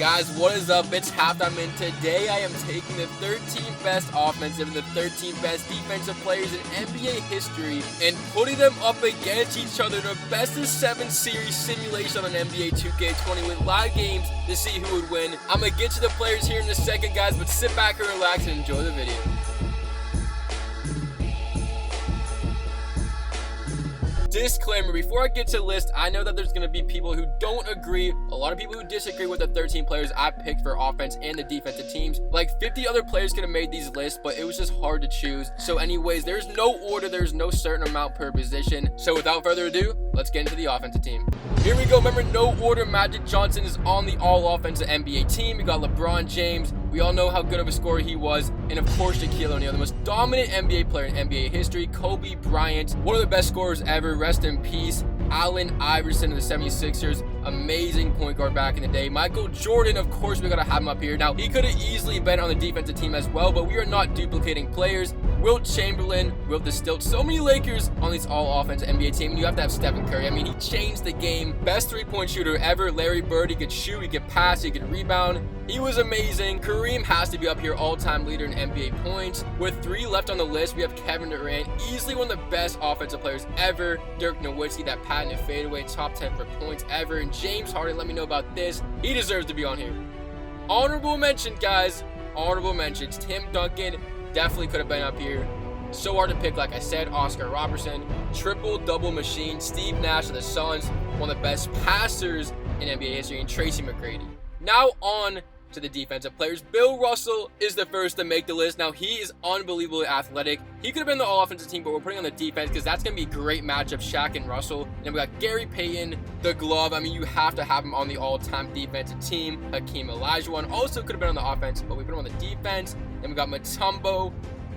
Guys, what is up? It's halftime, and today I am taking the 13 best offensive and the 13 best defensive players in NBA history and putting them up against each other in a best of 7 series simulation on NBA 2K20 with live games to see who would win. I'm going to get to the players here in a second, guys, but sit back and relax and enjoy the video. Disclaimer, before I get to the list, I know that there's going to be people who don't agree, a lot of people who disagree with the 13 players I picked for offense and the defensive teams. Like 50 other players could have made these lists, but it was just hard to choose. So anyways, there's no order, there's no certain amount per position. So without further ado, let's get into the offensive team. Here we go. Remember, no order. Magic Johnson is on the all-offensive NBA team. We got LeBron James. We all know how good of a scorer he was. And of course, Shaquille O'Neal, the most dominant NBA player in NBA history. Kobe Bryant, one of the best scorers ever. Rest in peace. Allen Iverson of the 76ers, amazing point guard back in the day. Michael Jordan, of course, we gotta have him up here. Now, he could have easily been on the defensive team as well, but we are not duplicating players. Wilt Chamberlain, Wilt the Stilt, so many Lakers on this all-offensive NBA team. And you have to have Stephen Curry. I mean, he changed the game. Best three-point shooter ever. Larry Bird, he could shoot, he could pass, he could rebound. He was amazing. Kareem has to be up here, all-time leader in NBA points. With 3 left on the list, we have Kevin Durant, easily one of the best offensive players ever. Dirk Nowitzki, that patented fadeaway, top 10 for points ever. And James Harden, let me know about this. He deserves to be on here. Honorable mention, guys. Honorable mentions. Tim Duncan definitely could have been up here. So hard to pick, like I said. Oscar Robertson, triple-double machine. Steve Nash of the Suns, one of the best passers in NBA history. And Tracy McGrady. Now on to the defensive players. Bill Russell is the first to make the list. Now, he is unbelievably athletic. He could have been the all-offensive team, but we're putting on the defense because that's going to be a great matchup, Shaq and Russell. And then we got Gary Payton, the glove. I mean, you have to have him on the all-time defensive team. Hakeem Olajuwon also could have been on the offense, but we put him on the defense. Then we got Mutombo,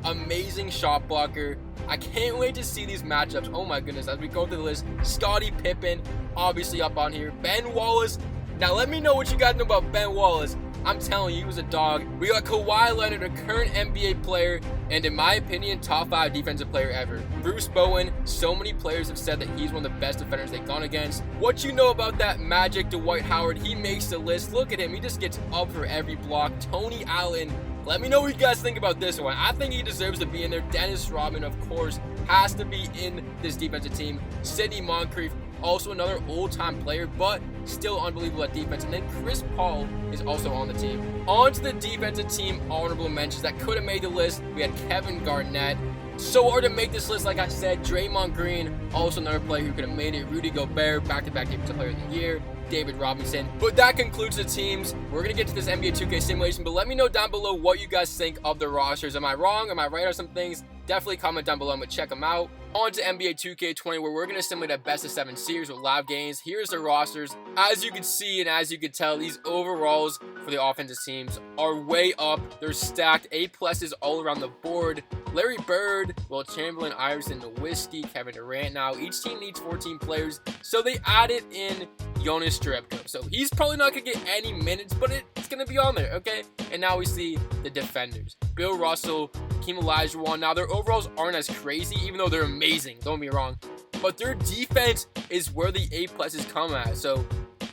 amazing shot blocker. I can't wait to see these matchups. Oh my goodness, as we go through the list. Scottie Pippen, obviously up on here. Ben Wallace. Now, let me know what you guys know about Ben Wallace. I'm telling you, he was a dog. We got Kawhi Leonard, a current NBA player, and in my opinion, top 5 defensive player ever. Bruce Bowen, so many players have said that he's one of the best defenders they've gone against. What you know about that Magic Dwight Howard? He makes the list. Look at him. He just gets up for every block. Tony Allen. Let me know what you guys think about this one. I think he deserves to be in there. Dennis Rodman, of course, has to be in this defensive team. Sidney Moncrief, also another old-time player, but still unbelievable at defense. And then Chris Paul is also on the team. On to the defensive team honorable mentions that could have made the list. We had Kevin Garnett. So hard to make this list, like I said. Draymond Green, also another player who could have made it. Rudy Gobert, back-to-back defensive player of the year. David Robinson. But that concludes the teams. We're going to get to this NBA 2K simulation, but let me know down below what you guys think of the rosters. Am I wrong? Am I right on some things? Definitely comment down below. I'm going to check them out. On to NBA 2K20, where we're going to simulate a best of 7 series with live games. Here's the rosters. As you can see and as you can tell, these overalls for the offensive teams are way up. They're stacked. A+s all around the board. Larry Bird, Wilt Chamberlain, Iverson, Nowitzki, Kevin Durant. Now, each team needs 14 players, so they added in Jonas Jerebko. So he's probably not going to get any minutes, but it's going to be on there, okay? And now we see the defenders. Bill Russell, Hakeem Olajuwon. Now, their overalls aren't as crazy, even though they're amazing. Don't get me wrong. But their defense is where the A+s come at. So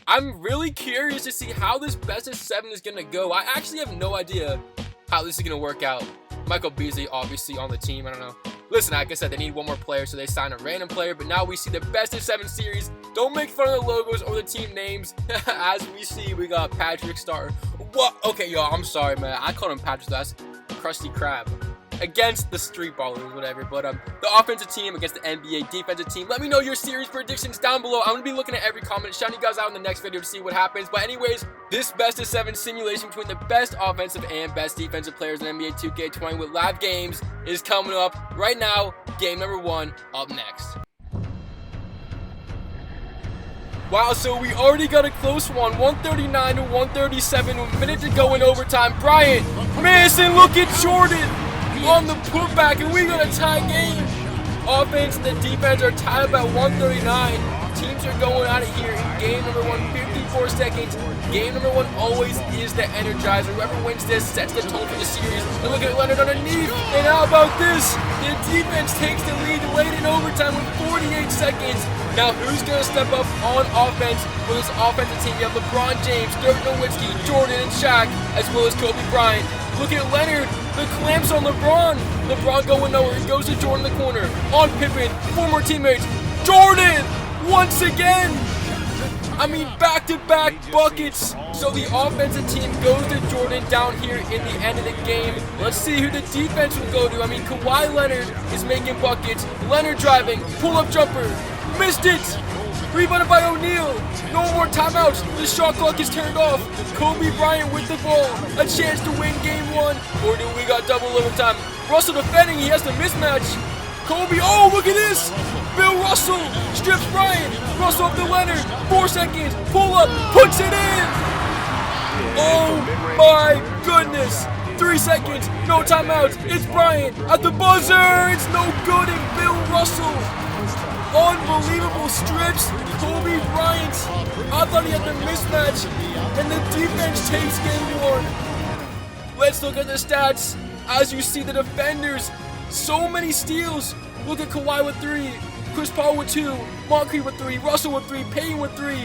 I'm really curious to see how this best of 7 is going to go. I actually have no idea how this is going to work out. Michael Beasley, obviously, on the team. I don't know. Listen, like I said, they need one more player, so they signed a random player. But now we see the best of 7 series. Don't make fun of the logos or the team names. As we see, we got Patrick Star. What? Okay, y'all, I'm sorry, man. I called him Patrick. That's Krusty Krab. Against the Street Ballers, whatever. But the offensive team against the NBA defensive team. Let me know your series predictions down below. I'm going to be looking at every comment, shouting you guys out in the next video to see what happens. But anyways, this best of 7 simulation between the best offensive and best defensive players in NBA 2K20 with live games is coming up right now. Game number 1 up next. Wow, so we already got a close one, 139 to 137, a minute to go in overtime. Bryant, Mason, look at Jordan on the putback, and we got a tie game. Offense and the defense are tied up at 139. Teams are going out of here in game number 1, 54 seconds Game number 1 always is the energizer. Whoever wins this sets the tone for the series. And look at Leonard underneath. And how about this? The defense takes the lead late in overtime with 48 seconds. Now, who's going to step up on offense for this offensive team? You have LeBron James, Dirk Nowitzki, Jordan, and Shaq, as well as Kobe Bryant. Look at Leonard. The clamps on LeBron. LeBron going nowhere. He goes to Jordan in the corner. On Pippen. 4 more teammates. Jordan! Once again! I mean, back-to-back buckets. So the offensive team goes to Jordan down here in the end of the game. Let's see who the defense will go to. I mean, Kawhi Leonard is making buckets. Leonard driving. Pull-up jumper. Missed it. Rebounded by O'Neal. No more timeouts. The shot clock is turned off. Kobe Bryant with the ball. A chance to win game 1. Or do we got double overtime? Russell defending. He has the mismatch. Kobe. Oh, look at this. Bill Russell strips Bryant. Russell up to Leonard. 4 seconds. Pull up. Puts it in. Oh my goodness. 3 seconds. No timeouts. It's Bryant at the buzzer. It's no good. And Bill Russell. Unbelievable strips. Kobe Bryant. I thought he had the mismatch. And the defense takes game 1. Let's look at the stats. As you see, the defenders. So many steals. Look at Kawhi with 3. Chris Paul with 2, Moncrief with 3, Russell with 3, Payton with 3,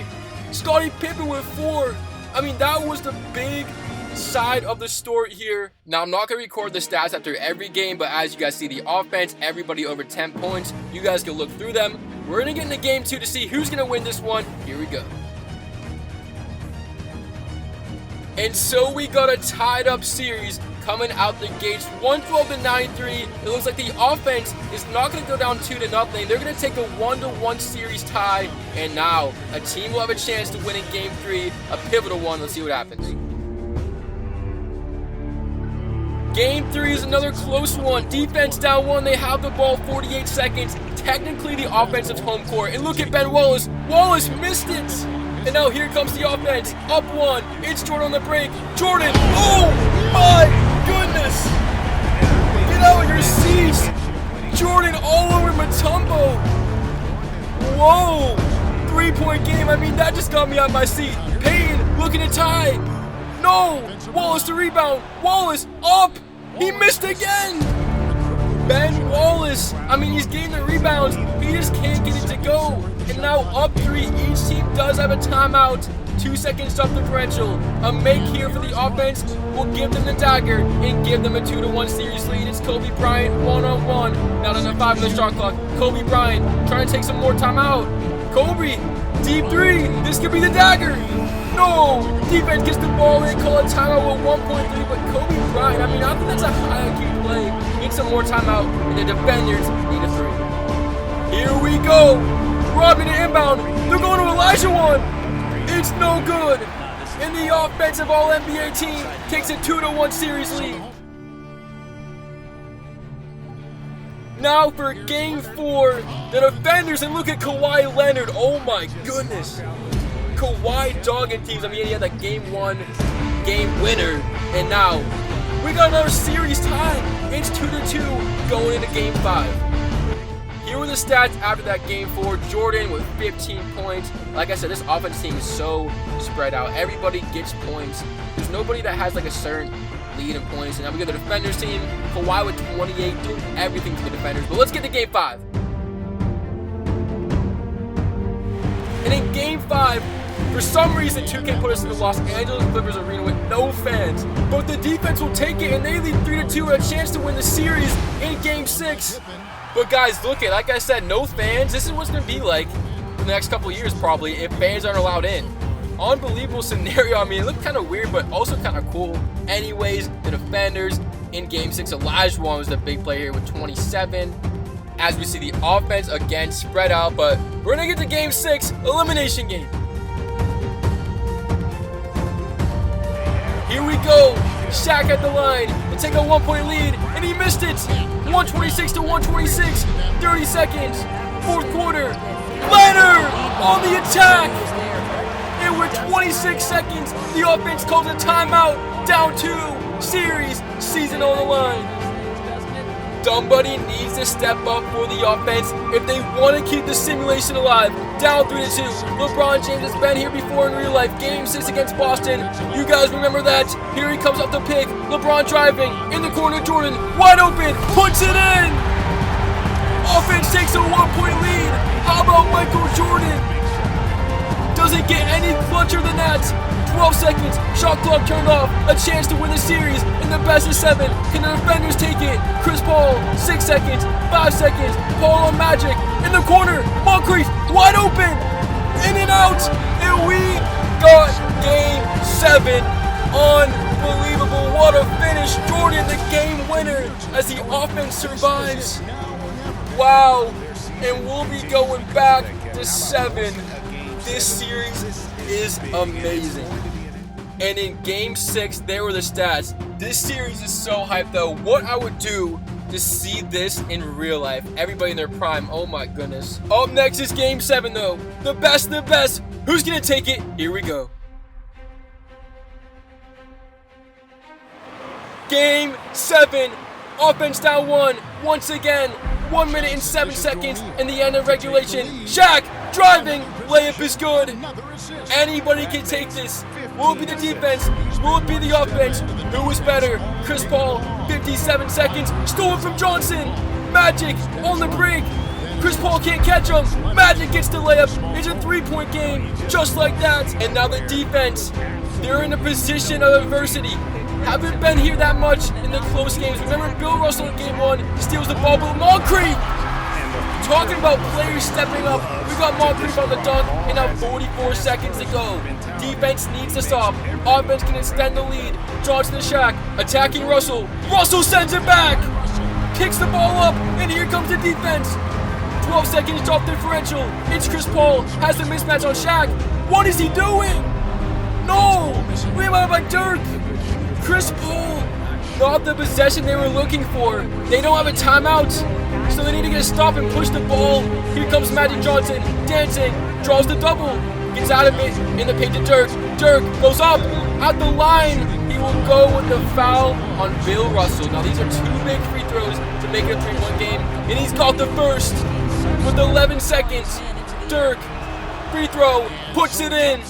Scottie Pippen with 4. I mean, that was the big side of the story here. Now, I'm not going to record the stats after every game, but as you guys see, the offense, everybody over 10 points. You guys can look through them. We're going to get into game 2 to see who's going to win this one. Here we go. And so we got a tied up series coming out the gates, 112-93. It looks like the offense is not going to go down 2-0. They're going to take a 1-1 series tie, and now a team will have a chance to win in game 3, a pivotal one. Let's see what happens. Game 3 is another close one. Defense down 1. They have the ball 48 seconds. Technically the offensive home court. And look at Ben Wallace. Wallace missed it. And now here comes the offense. Up 1. It's Jordan on the break. Jordan. Oh my goodness. Get out of your seats. Jordan all over Mutombo. Whoa. 3-point game. I mean, that just got me out of my seat. Payton looking to tie. No. Wallace to rebound. Wallace up. He missed again. Ben Wallace. I mean, he's getting the rebounds. He just can't get it to go. And now up 3. Each team does have a timeout. 2 seconds up the differential. A make here for the offense will give them the dagger and give them a 2-1 series lead. It's Kobe Bryant one-on-one. Now there's a 5 on the shot clock. Kobe Bryant trying to take some more time out. Kobe, deep 3. This could be the dagger. No! Defense gets the ball in, call a timeout with 1.3, but Kobe Bryant, I mean, I think that's a high IQ play. Need some more timeout, and the defenders need a 3. Here we go. Robbing the inbound. They're going to Elijah one. It's no good. And the offensive All-NBA team takes a 2-1 series lead. Now for game 4, the defenders, and look at Kawhi Leonard. Oh my goodness. Kawhi dogging teams. I mean, he had that game 1 game winner. And now we got another series tie. It's 2-2 going into game 5. Here were the stats after that game 4. Jordan with 15 points. Like I said, this offense team is so spread out. Everybody gets points. There's nobody that has like a certain lead in points. And now we got the defenders team. Kawhi with 28, doing everything for the defenders. But let's get to game 5. And in game 5, for some reason, 2K put us in the Los Angeles Clippers arena with no fans. But the defense will take it, and they lead 3-2, a chance to win the series in game 6. But guys, look at, like I said, no fans. This is what's going to be like for the next couple of years probably if fans aren't allowed in. Unbelievable scenario. I mean, it looked kind of weird, but also kind of cool. Anyways, the defenders in game 6, Olajuwon was the big player here with 27. As we see the offense again spread out, but we're going to get to game 6, elimination game. Here we go. Shaq at the line to take a 1-point lead, and he missed it. 126-126. 30 seconds. 4th quarter. Leonard on the attack. And with 26 seconds, the offense calls a timeout. Down 2. Series. Season on the line. Somebody needs to step up for the offense if they want to keep the simulation alive. Down 3-2. LeBron James has been here before in real life. Game 6 against Boston. You guys remember that? Here he comes off the pick. LeBron driving. In the corner, Jordan. Wide open. Puts it in. Offense takes a 1-point lead. How about Michael Jordan? Doesn't get any clutcher than that. 12 seconds, shot clock turned off, a chance to win the series in the best of 7. Can the defenders take it? Chris Paul, 6 seconds, 5 seconds, Paul on Magic, in the corner, Moncrief, wide open, in and out, and we got game 7. Unbelievable, what a finish. Jordan, the game winner, as the offense survives. Wow, and we'll be going back to 7. This series is amazing. And in game 6, there were the stats. This series is so hyped though. What I would do to see this in real life. Everybody in their prime. Oh my goodness. Up next is game 7 though. The best of the best. Who's gonna take it? Here we go. Game 7. Offense down 1. Once again. 1 minute and 7 seconds in the end of regulation. Shaq driving. Layup is good. Anybody can take this. Will it be the defense? Will it be the offense? Who is better? Chris Paul, 57 seconds. Stolen from Johnson. Magic on the break. Chris Paul can't catch him. Magic gets the layup. It's a 3-point game. Just like that. And now the defense. They're in a position of adversity. Haven't been here that much in the close games. Remember Bill Russell in game 1 steals the ball, but Moncrief. Talking about players stepping up, we got Moncrief on the dunk, and now 44 seconds to go. Defense needs to stop. Offense can extend the lead. Johnson and Shaq attacking Russell. Russell sends it back. Kicks the ball up, and here comes the defense. 12 seconds drop differential. It's Chris Paul. Has the mismatch on Shaq. What is he doing? No! Rebound by Dirk. Chris Paul. Not the possession they were looking for. They don't have a timeout, so they need to get a stop and push the ball. Here comes Magic Johnson, dancing, draws the double, gets out of it in the paint to Dirk. Dirk goes up, at the line. He will go with the foul on Bill Russell. Now these are 2 big free throws to make it a 3-1 game, and he's got the first with 11 seconds. Dirk, free throw, puts it in.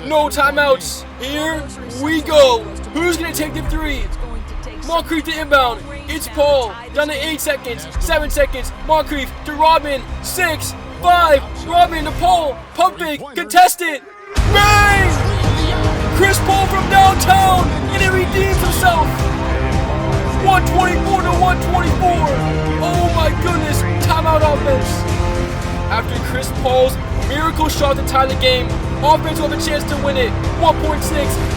No timeouts. Here we go. Who's going to take the 3? Moncrief to inbound. It's Paul. Down to 8 seconds. 7 seconds. Moncrief to Rodman. 6, 5. Rodman to Paul. Pump fake. Contested. Bang! Chris Paul from downtown. And he redeems himself. 124 to 124. Oh my goodness. Timeout offense. After Chris Paul's miracle shot to tie the game, offense will have a chance to win it. 1.6.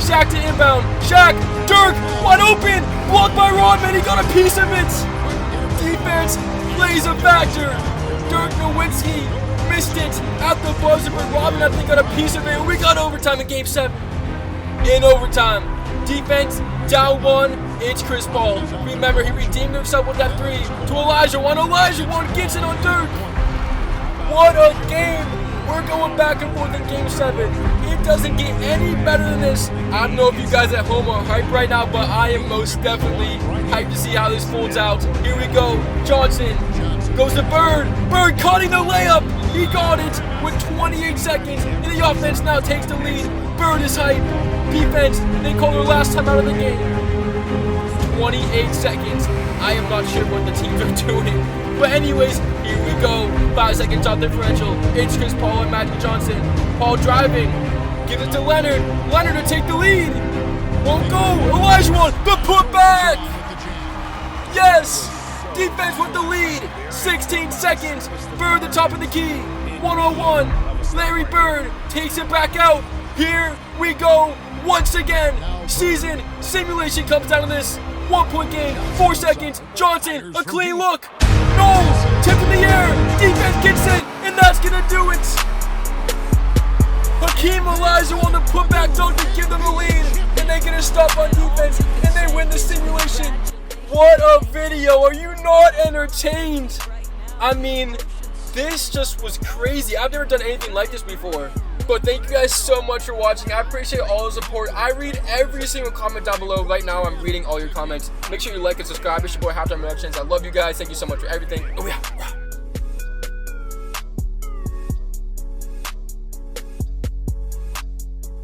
Shaq to inbound. Shaq. Dirk. Wide open. Blocked by Rodman. He got a piece of it. Defense plays a factor. Dirk Nowitzki missed it at the buzzer, but Rodman I think got a piece of it. We got overtime in game 7. In overtime. Defense down 1. It's Chris Paul. Remember, he redeemed himself with that 3 to Elijah 1. Elijah 1 gets it on Dirk. What a game. We're going back and forth in game 7. It doesn't get any better than this. I don't know if you guys at home are hyped right now, but I am most definitely hyped to see how this folds out. Here we go. Johnson goes to Bird. Bird cutting the layup. He got it with 28 seconds, and the offense now takes the lead. Bird is hyped. Defense, they call their last time out of the game. 28 seconds. I am not sure what the teams are doing. But anyways, here we go. 5 seconds shot differential. It's Chris Paul and Magic Johnson. Paul driving. Gives it to Leonard. Leonard to take the lead. Won't go. Elijah one. The putback. Yes. Defense with the lead. 16 seconds. Bird the top of the key. 101. Larry Bird takes it back out. Here we go. Once again. Season simulation comes down to this. 1-point game. 4 seconds. Johnson. A clean look. No! Tip in the air! Defense gets it! And that's gonna do it! Hakeem Olajuwon on the putback dunk to give them the lead! And they get a stop on defense! And they win the simulation! What a video! Are you not entertained? I mean, this just was crazy. I've never done anything like this before. But thank you guys so much for watching. I appreciate all the support. I read every single comment down below. Right now, I'm reading all your comments. Make sure you like and subscribe. It's your boy Halftime Reactions. I love you guys. Thank you so much for everything. Oh yeah.